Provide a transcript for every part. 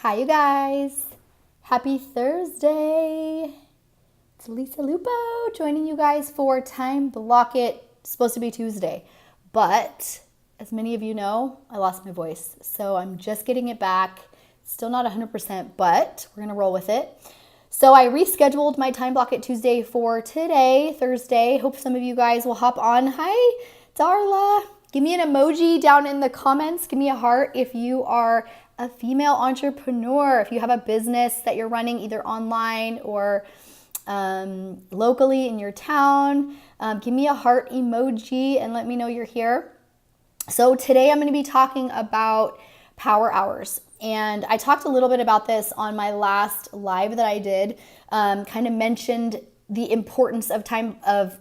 Hi, you guys. Happy Thursday. It's Lisa Lupo joining you guys for Time Block It. It's supposed to be Tuesday, but as many of you know, I lost my voice. So I'm just getting it back. Still not 100%, but we're going to roll with it. So I rescheduled my Time Block It Tuesday for today, Thursday. Hope some of you guys will hop on. Hi, Darla. Give me an emoji down in the comments. Give me a heart if you are a female entrepreneur, if you have a business that you're running either online or locally in your town. Give me a heart emoji and let me know you're here. So today I'm going to be talking about power hours. And I talked a little bit about this on my last live that I did, kind of mentioned the importance of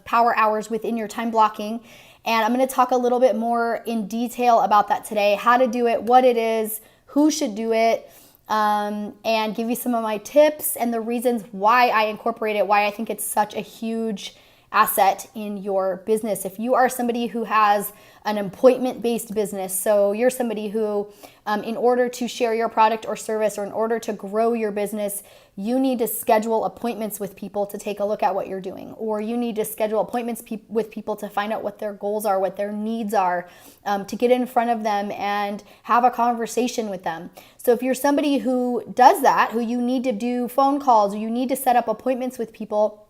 power hours within your time blocking. And I'm going to talk a little bit more in detail about that today, how to do it, what it is, who should do it, and give you some of my tips and the reasons why I incorporate it, why I think it's such a huge asset in your business. If you are somebody who has an appointment-based business, so you're somebody who, in order to share your product or service or in order to grow your business, you need to schedule appointments with people to take a look at what you're doing, or you need to schedule appointments with people to find out what their goals are, what their needs are, to get in front of them and have a conversation with them. So if you're somebody who does that, who you need to do phone calls, or you need to set up appointments with people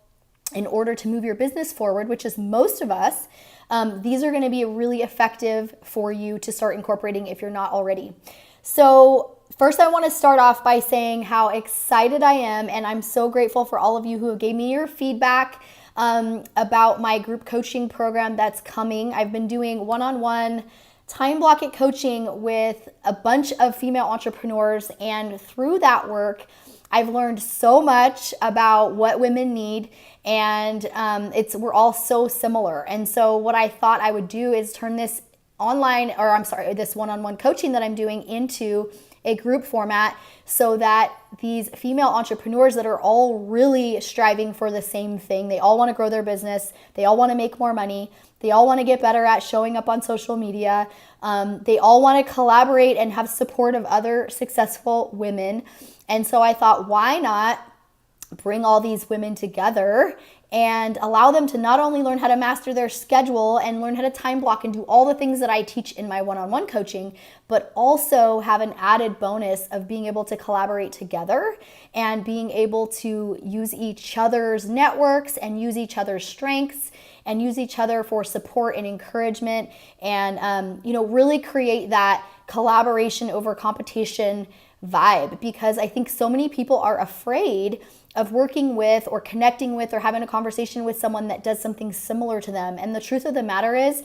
in order to move your business forward, which is most of us, these are going to be really effective for you to start incorporating if you're not already. So first, I want to start off by saying how excited I am, and I'm so grateful for all of you who gave me your feedback about my group coaching program that's coming. I've been doing one-on-one time block it coaching with a bunch of female entrepreneurs, and through that work, I've learned so much about what women need, and we're all so similar. And so what I thought I would do is turn this this one-on-one coaching that I'm doing into a group format so that these female entrepreneurs that are all really striving for the same thing, they all want to grow their business, they all want to make more money, they all want to get better at showing up on social media, they all want to collaborate and have support of other successful women. And so I thought, why not bring all these women together and allow them to not only learn how to master their schedule and learn how to time block and do all the things that I teach in my one-on-one coaching, but also have an added bonus of being able to collaborate together and being able to use each other's networks and use each other's strengths and use each other for support and encouragement, and really create that collaboration over competition vibe. Because I think so many people are afraid of working with or connecting with or having a conversation with someone that does something similar to them. And the truth of the matter is,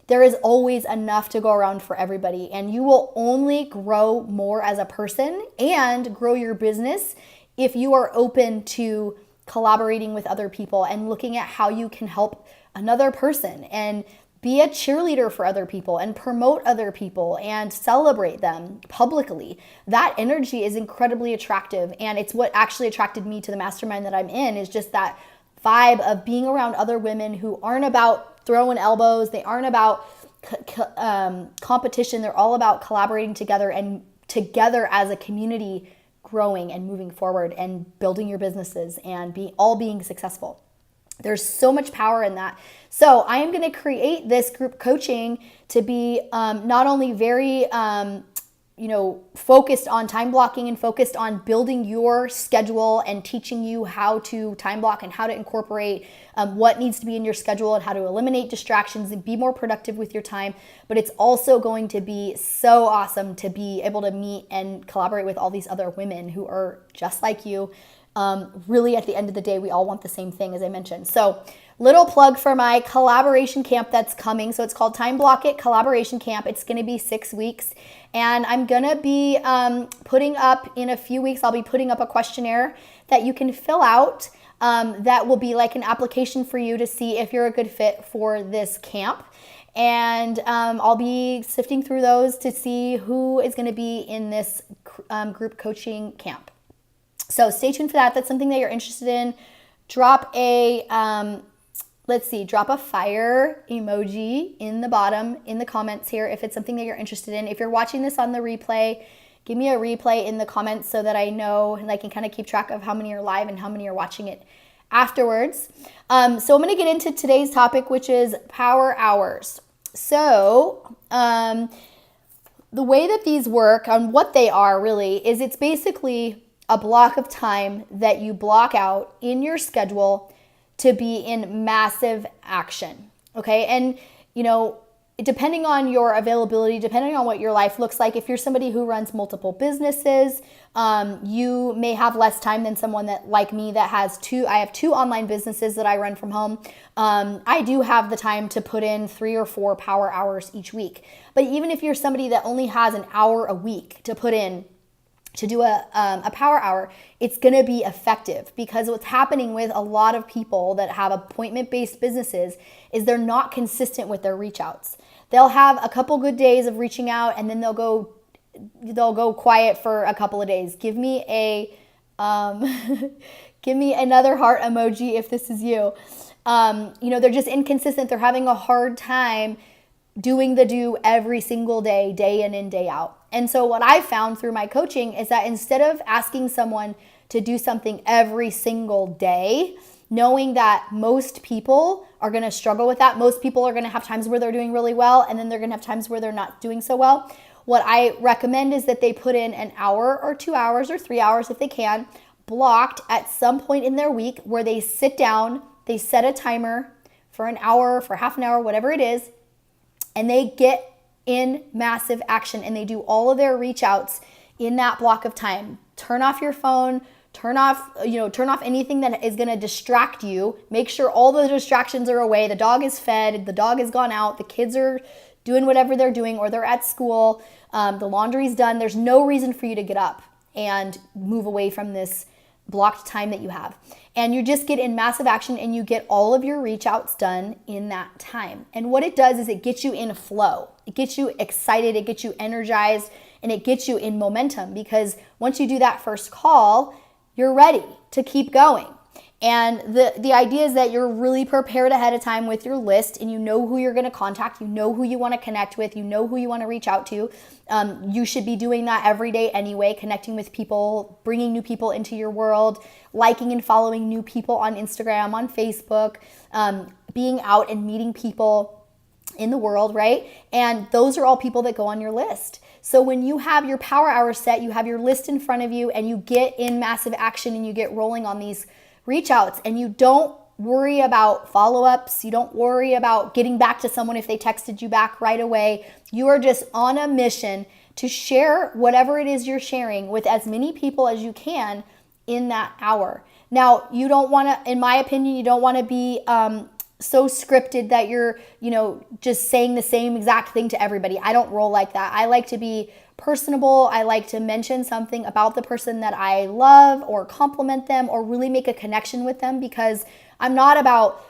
there is always enough to go around for everybody, and you will only grow more as a person and grow your business if you are open to collaborating with other people and looking at how you can help another person and be a cheerleader for other people and promote other people and celebrate them publicly. That energy is incredibly attractive, and it's what actually attracted me to the mastermind that I'm in, is just that vibe of being around other women who aren't about throwing elbows, they aren't about competition, they're all about collaborating together and together as a community growing and moving forward and building your businesses and being successful. There's so much power in that. So I am going to create this group coaching to be not only very, focused on time blocking and focused on building your schedule and teaching you how to time block and how to incorporate what needs to be in your schedule and how to eliminate distractions and be more productive with your time. But it's also going to be so awesome to be able to meet and collaborate with all these other women who are just like you. Really, at the end of the day, we all want the same thing, as I mentioned. So, little plug for my collaboration camp that's coming. So it's called Time Block It Collaboration Camp. It's going to be 6 weeks. And I'm going to be putting up, in a few weeks, I'll be putting up a questionnaire that you can fill out that will be like an application for you to see if you're a good fit for this camp. And I'll be sifting through those to see who is going to be in this group coaching camp. So stay tuned for that. That's something that you're interested in. Drop a fire emoji in the bottom in the comments here if it's something that you're interested in. If you're watching this on the replay, give me a replay in the comments so that I know and I can kind of keep track of how many are live and how many are watching it afterwards. So I'm going to get into today's topic, which is power hours. So the way that these work, on what they are really, is it's basically a block of time that you block out in your schedule to be in massive action. Okay. And, depending on your availability, depending on what your life looks like, if you're somebody who runs multiple businesses, you may have less time than someone that, like me, that has I have two online businesses that I run from home. I do have the time to put in 3 or 4 power hours each week. But even if you're somebody that only has an hour a week to put in, to do a power hour, it's going to be effective, because what's happening with a lot of people that have appointment-based businesses is they're not consistent with their reach outs. They'll have a couple good days of reaching out, and then they'll go quiet for a couple of days. Give me give me another heart emoji if this is you. They're just inconsistent. They're having a hard time doing the do every single day, day in and day out. And so what I found through my coaching is that instead of asking someone to do something every single day, knowing that most people are going to struggle with that, most people are going to have times where they're doing really well, and then they're going to have times where they're not doing so well. What I recommend is that they put in an hour or 2 hours or 3 hours if they can, blocked at some point in their week, where they sit down, they set a timer for an hour, for half an hour, whatever it is, and they get in massive action, and they do all of their reach outs in that block of time. Turn off your phone, turn off anything that is going to distract you. Make sure all the distractions are away. The dog is fed, the dog has gone out, the kids are doing whatever they're doing, or they're at school, the laundry's done. There's no reason for you to get up and move away from this blocked time that you have. And you just get in massive action, and you get all of your reach outs done in that time. And what it does is it gets you in flow. It gets you excited, it gets you energized, and it gets you in momentum, because once you do that first call, you're ready to keep going. And the idea is that you're really prepared ahead of time with your list, and you know who you're going to contact, you know who you want to connect with, you know who you want to reach out to. You should be doing that every day anyway, connecting with people, bringing new people into your world, liking and following new people on Instagram, on Facebook, being out and meeting people in the world, right? And those are all people that go on your list. So when you have your power hour set, you have your list in front of you, and you get in massive action, and you get rolling on these reach outs, and you don't worry about follow-ups. You don't worry about getting back to someone if they texted you back right away. You are just on a mission to share whatever it is you're sharing with as many people as you can in that hour. Now, you don't want to, in my opinion, you don't want to be so scripted that you're, just saying the same exact thing to everybody. I don't roll like that. I like to be personable. I like to mention something about the person that I love, or compliment them, or really make a connection with them, because I'm not about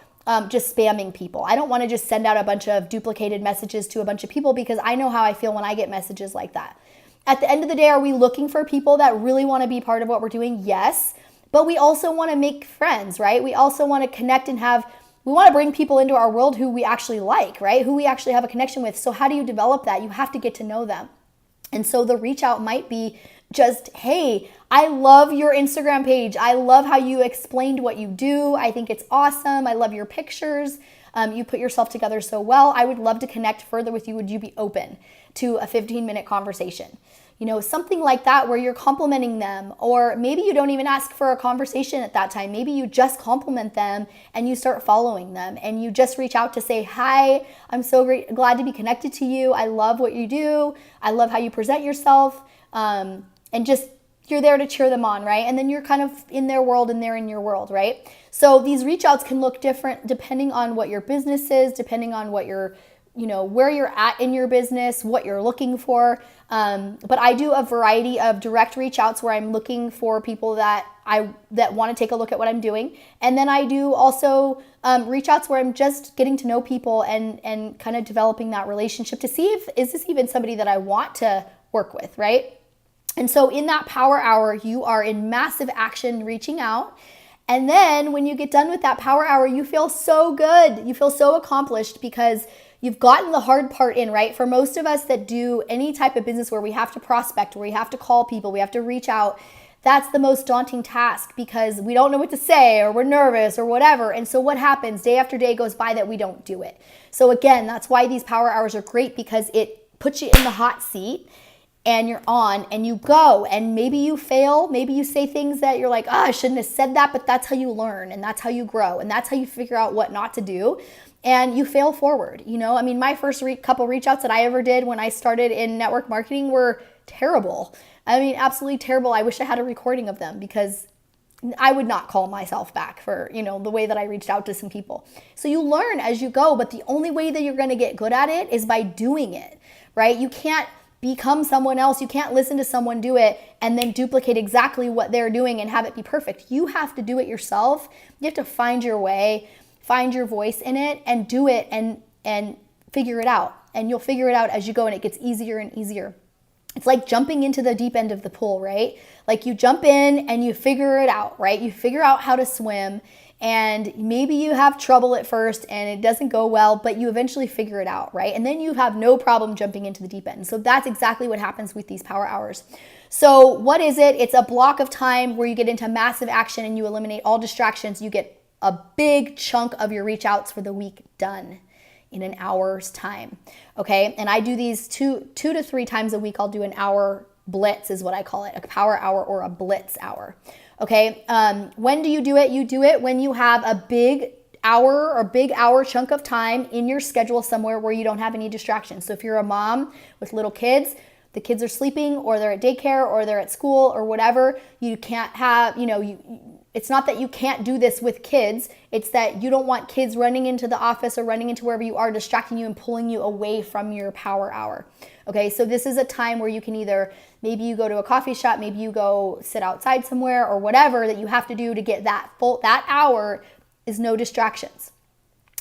just spamming people. I don't want to just send out a bunch of duplicated messages to a bunch of people, because I know how I feel when I get messages like that. At the end of the day, are we looking for people that really want to be part of what we're doing? Yes. But we also want to make friends, right? We also want to connect and we want to bring people into our world who we actually like, right? Who we actually have a connection with. So how do you develop that? You have to get to know them. And so the reach out might be just, hey, I love your Instagram page. I love how you explained what you do. I think it's awesome. I love your pictures. You put yourself together so well. I would love to connect further with you. Would you be open to a 15-minute conversation? Something like that, where you're complimenting them. Or maybe you don't even ask for a conversation at that time. Maybe you just compliment them and you start following them, and you just reach out to say, hi, I'm so glad to be connected to you. I love what you do. I love how you present yourself. And just, you're there to cheer them on, right? And then you're kind of in their world and they're in your world, right? So these reach outs can look different depending on what your business is, depending on what your where you're at in your business, what you're looking for. But I do a variety of direct reach outs where I'm looking for people that want to take a look at what I'm doing. And then I do also reach outs where I'm just getting to know people and kind of developing that relationship to see is this even somebody that I want to work with, right? And so in that power hour, you are in massive action reaching out. And then when you get done with that power hour, you feel so good. You feel so accomplished, because You've gotten the hard part in, right? For most of us that do any type of business where we have to prospect, where we have to call people, we have to reach out, that's the most daunting task because we don't know what to say or we're nervous or whatever. And so what happens? Day after day goes by that we don't do it. So again, that's why these power hours are great because it puts you in the hot seat and you're on and you go, and maybe you fail. Maybe you say things that you're like, oh, I shouldn't have said that, but that's how you learn and that's how you grow and that's how you figure out what not to do. And you fail forward. I mean, my first couple reach outs that I ever did when I started in network marketing were terrible. I mean, absolutely terrible. I wish I had a recording of them because I would not call myself back for, the way that I reached out to some people. So you learn as you go, but the only way that you're going to get good at it is by doing it, right? You can't become someone else. You can't listen to someone do it and then duplicate exactly what they're doing and have it be perfect. You have to do it yourself. You have to find your way, find your voice in it and do it and figure it out. And you'll figure it out as you go and it gets easier and easier. It's like jumping into the deep end of the pool, right? Like you jump in and you figure it out, right? You figure out how to swim and maybe you have trouble at first and it doesn't go well, but you eventually figure it out, right? And then you have no problem jumping into the deep end. So that's exactly what happens with these power hours. So what is it? It's a block of time where you get into massive action and you eliminate all distractions. You get a big chunk of your reach outs for the week done in an hour's time. Okay. And I do these two to three times a week. I'll do an hour blitz is what I call it, a power hour or a blitz hour. Okay. When do you do it? You do it when you have a big hour chunk of time in your schedule somewhere where you don't have any distractions. So if you're a mom with little kids, the kids are sleeping or they're at daycare or they're at school or whatever, you can't have, it's not that you can't do this with kids. It's that you don't want kids running into the office or running into wherever you are, distracting you and pulling you away from your power hour. Okay, so this is a time where you can maybe you go to a coffee shop, maybe you go sit outside somewhere or whatever that you have to do to get that hour is no distractions.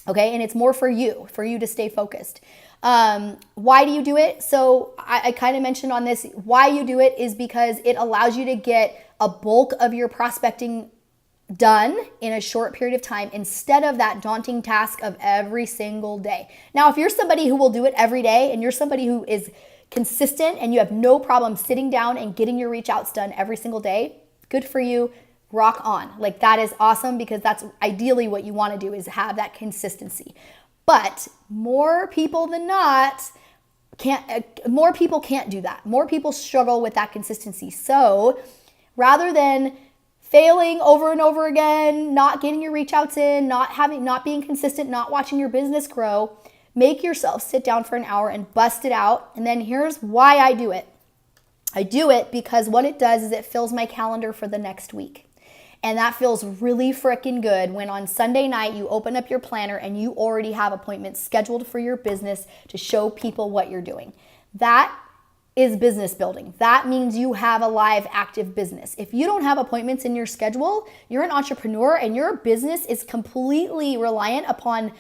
Okay, and it's more for you to stay focused. Why do you do it? So I kind of mentioned on this, why you do it is because it allows you to get a bulk of your prospecting done in a short period of time instead of that daunting task of every single day. Now, if you're somebody who will do it every day and you're somebody who is consistent and you have no problem sitting down and getting your reach outs done every single day, good for you. Rock on. Like that is awesome because that's ideally what you want to do is have that consistency. But more people than not more people can't do that. More people struggle with that consistency. So rather than failing over and over again, not getting your reach outs in, not being consistent, not watching your business grow, make yourself sit down for an hour and bust it out. And then here's why I do it. I do it because what it does is it fills my calendar for the next week. And that feels really freaking good when on Sunday night you open up your planner and you already have appointments scheduled for your business to show people what you're doing. That is business building. That means you have a live, active business. If you don't have appointments in your schedule, you're an entrepreneur and your business is completely reliant upon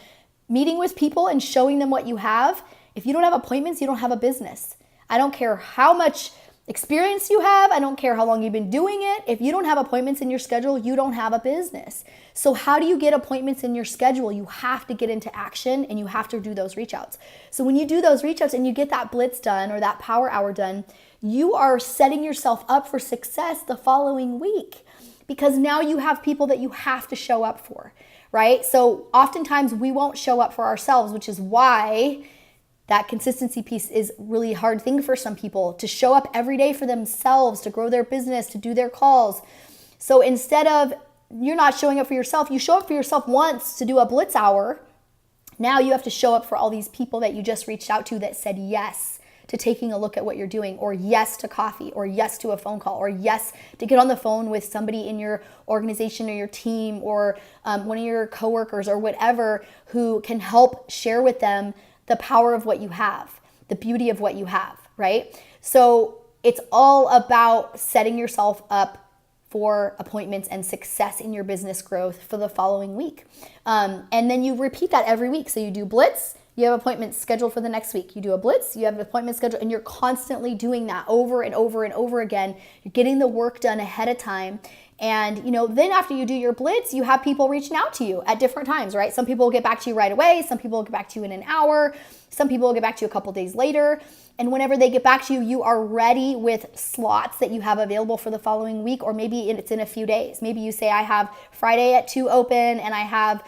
meeting with people and showing them what you have. If you don't have appointments, you don't have a business. I don't care how much experience you have. I don't care how long you've been doing it. If you don't have appointments in your schedule, you don't have a business. So how do you get appointments in your schedule? You have to get into action and you have to do those reach outs. So when you do those reach outs and you get that blitz done or that power hour done, you are setting yourself up for success the following week because now you have people that you have to show up for, right? So oftentimes we won't show up for ourselves, which is why that consistency piece is really a hard thing for some people to show up every day for themselves, to grow their business, to do their calls. So instead of you're not showing up for yourself, you show up for yourself once to do a blitz hour. Now you have to show up for all these people that you just reached out to that said yes to taking a look at what you're doing, or yes to coffee, or yes to a phone call, or yes to get on the phone with somebody in your organization or your team or one of your coworkers or whatever who can help share with them the power of what you have, the beauty of what you have, right? So it's all about setting yourself up for appointments and success in your business growth for the following week. And then you repeat that every week. So you do blitz, you have appointments scheduled for the next week. You do a blitz, you have an appointment scheduled, and you're constantly doing that over and over and over again. You're getting the work done ahead of time. And, then after you do your blitz, you have people reaching out to you at different times, right? Some people will get back to you right away. Some people will get back to you in an hour. Some people will get back to you a couple days later. And whenever they get back to you, you are ready with slots that you have available for the following week, or maybe it's in a few days. Maybe you say, I have Friday at 2 open and I have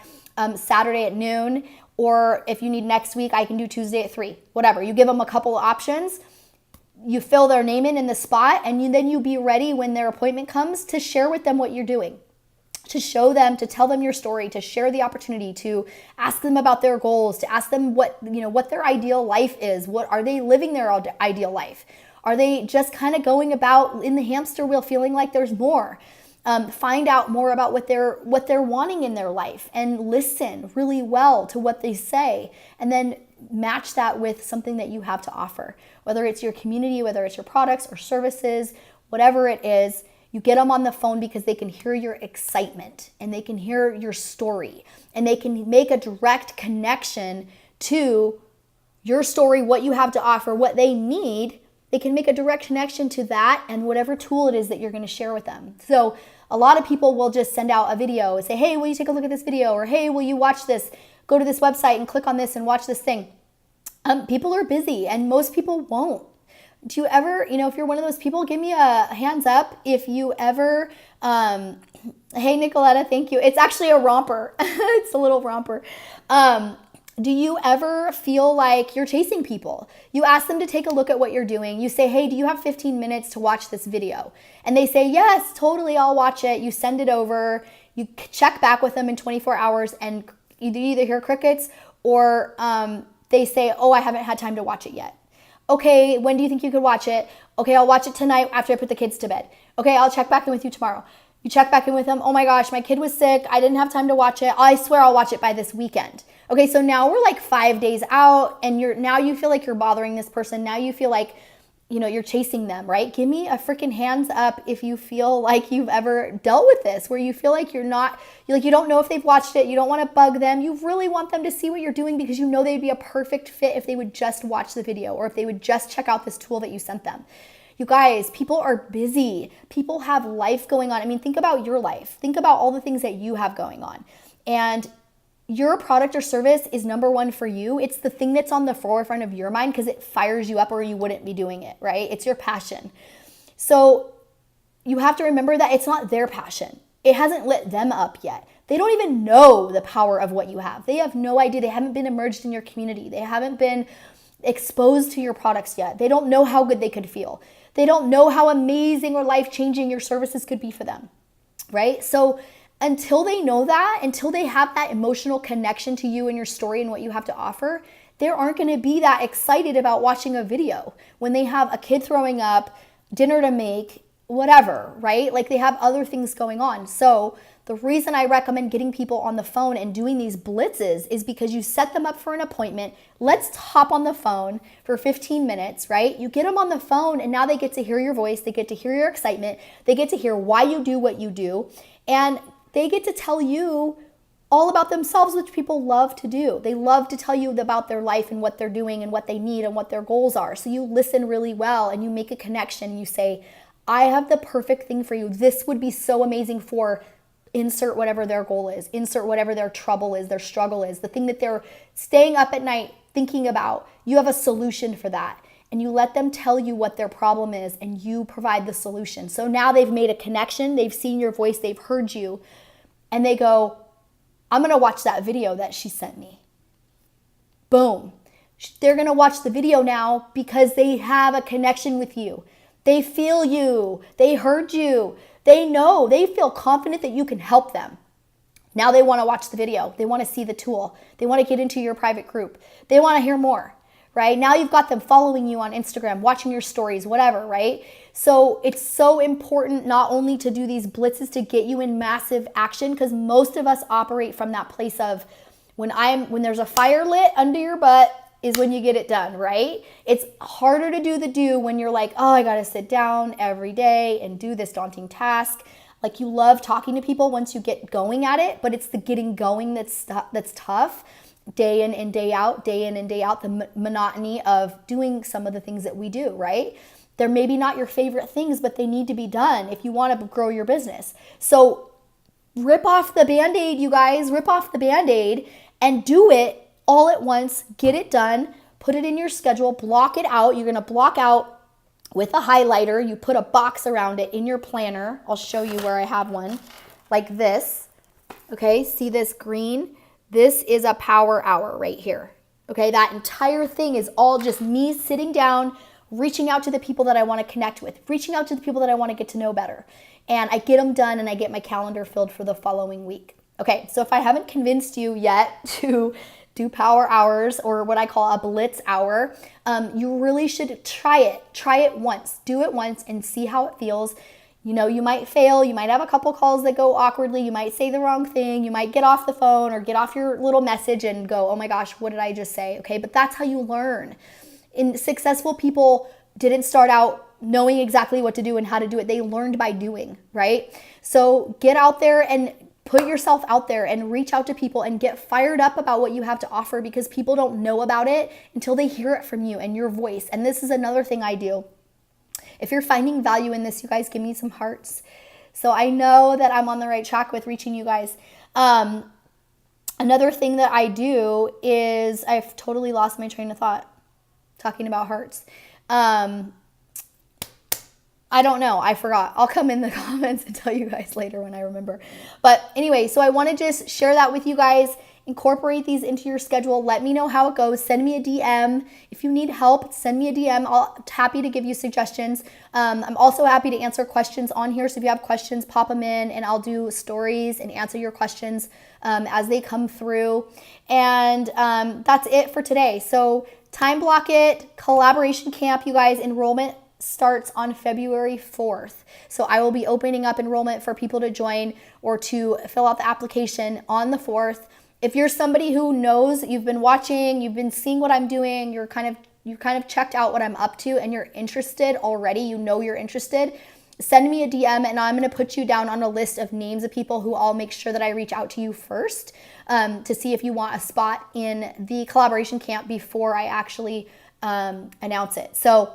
Saturday at noon. Or if you need next week, I can do Tuesday at 3, whatever. You give them a couple of options. You fill their name in the spot, and then you be ready when their appointment comes to share with them what you're doing, to show them, to tell them your story, to share the opportunity, to ask them about their goals, to ask them what their ideal life is. What are they living their ideal life? Are they just kind of going about in the hamster wheel feeling like there's more? Find out more about what they're wanting in their life, and listen really well to what they say, and then match that with something that you have to offer, whether it's your community, whether it's your products or services, whatever it is. You get them on the phone because they can hear your excitement and they can hear your story, and they can make a direct connection to your story, what you have to offer, what they need. They can make a direct connection to that and whatever tool it is that you're going to share with them. So a lot of people will just send out a video and say, hey, will you take a look at this video? Or hey, will you watch this? Go to this website and click on this and watch this thing. People are busy, and most people won't. Do you ever, if you're one of those people, give me a hands up if you ever, hey, Nicoletta, thank you. It's actually a romper. It's a little romper. Do you ever feel like you're chasing people? You ask them to take a look at what you're doing. You say, hey, do you have 15 minutes to watch this video? And they say, yes, totally, I'll watch it. You send it over. You check back with them in 24 hours, and you either hear crickets or they say, oh, I haven't had time to watch it yet. Okay, when do you think you could watch it? Okay, I'll watch it tonight after I put the kids to bed. Okay, I'll check back in with you tomorrow. You check back in with them. Oh my gosh, my kid was sick. I didn't have time to watch it. I swear I'll watch it by this weekend. Okay, so now we're like 5 days out, and now you feel like you're bothering this person. Now you feel like, you're chasing them, right? Give me a freaking hands up if you feel like you've ever dealt with this, where you feel like you don't know if they've watched it. You don't want to bug them. You really want them to see what you're doing because you know they'd be a perfect fit if they would just watch the video, or if they would just check out this tool that you sent them. You guys, people are busy. People have life going on. I mean, think about your life. Think about all the things that you have going on. And your product or service is number one for you. It's the thing that's on the forefront of your mind because it fires you up, or you wouldn't be doing it, right? It's your passion. So you have to remember that it's not their passion. It hasn't lit them up yet. They don't even know the power of what you have. They have no idea. They haven't been immersed in your community. They haven't been exposed to your products yet. They don't know how good they could feel. They don't know how amazing or life-changing your services could be for them, right? So until they know that, until they have that emotional connection to you and your story and what you have to offer, they aren't going to be that excited about watching a video when they have a kid throwing up, dinner to make, whatever, right? Like they have other things going on. So the reason I recommend getting people on the phone and doing these blitzes is because you set them up for an appointment. Let's hop on the phone for 15 minutes, right? You get them on the phone, and now they get to hear your voice. They get to hear your excitement. They get to hear why you do what you do. And they get to tell you all about themselves, which people love to do. They love to tell you about their life and what they're doing and what they need and what their goals are. So you listen really well and you make a connection. You say, I have the perfect thing for you. This would be so amazing for insert whatever their goal is, insert whatever their trouble is, their struggle is, the thing that they're staying up at night thinking about. You have a solution for that. And you let them tell you what their problem is, and you provide the solution. So now they've made a connection. They've seen your voice. They've heard you. And they go, I'm going to watch that video that she sent me. Boom. They're going to watch the video now because they have a connection with you. They feel you. They heard you. They know. They feel confident that you can help them. Now they want to watch the video. They want to see the tool. They want to get into your private group. They want to hear more. Right? Now you've got them following you on Instagram, watching your stories, whatever, right? So it's so important not only to do these blitzes to get you in massive action, because most of us operate from that place of when there's a fire lit under your butt is when you get it done, right? It's harder to do the do when you're like, oh, I got to sit down every day and do this daunting task. Like you love talking to people once you get going at it, but it's the getting going that's tough. Day in and day out, the monotony of doing some of the things that we do, right? They're maybe not your favorite things, but they need to be done if you want to grow your business. So rip off the Band-Aid, you guys. Rip off the Band-Aid and do it all at once. Get it done. Put it in your schedule. Block it out. You're going to block out with a highlighter. You put a box around it in your planner. I'll show you where I have one like this. Okay, see this green? This is a power hour right here. Okay, that entire thing is all just me sitting down, reaching out to the people that I want to connect with, reaching out to the people that I want to get to know better. And I get them done and I get my calendar filled for the following week. Okay, so if I haven't convinced you yet to do power hours or what I call a blitz hour, you really should try it. Try it once. Do it once and see how it feels. You know, you might fail. You might have a couple calls that go awkwardly. You might say the wrong thing. You might get off the phone or get off your little message and go, oh my gosh, what did I just say? Okay, but that's how you learn. And successful people didn't start out knowing exactly what to do and how to do it. They learned by doing, right? So get out there and put yourself out there and reach out to people and get fired up about what you have to offer, because people don't know about it until they hear it from you and your voice. And this is another thing I do. If you're finding value in this, you guys give me some hearts. So I know that I'm on the right track with reaching you guys. Another thing that I do is I've totally lost my train of thought talking about hearts. I don't know. I forgot. I'll come in the comments and tell you guys later when I remember. But anyway, so I want to just share that with you guys. Incorporate these into your schedule. Let me know how it goes. Send me a DM. If you need help, send me a DM. I'm happy to give you suggestions. I'm also happy to answer questions on here. So if you have questions, pop them in and I'll do stories and answer your questions as they come through. And that's it for today. So time block it. Collaboration camp, you guys. Enrollment starts on February 4th. So I will be opening up enrollment for people to join or to fill out the application on the 4th. If you're somebody who knows, you've been watching, you've been seeing what I'm doing, you've kind of checked out what I'm up to and you're interested already, you know you're interested, send me a DM and I'm going to put you down on a list of names of people who I'll make sure that I reach out to you first to see if you want a spot in the collaboration camp before I actually announce it. So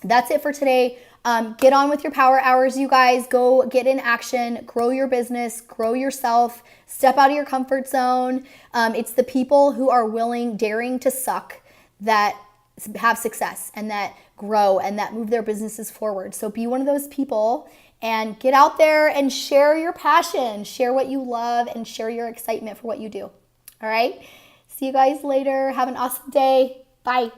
that's it for today. Get on with your power hours, you guys. Go get in action, grow your business, grow yourself, step out of your comfort zone. It's the people who are daring to suck that have success and that grow and that move their businesses forward. So be one of those people and get out there and share your passion, share what you love and share your excitement for what you do. All right. See you guys later. Have an awesome day. Bye.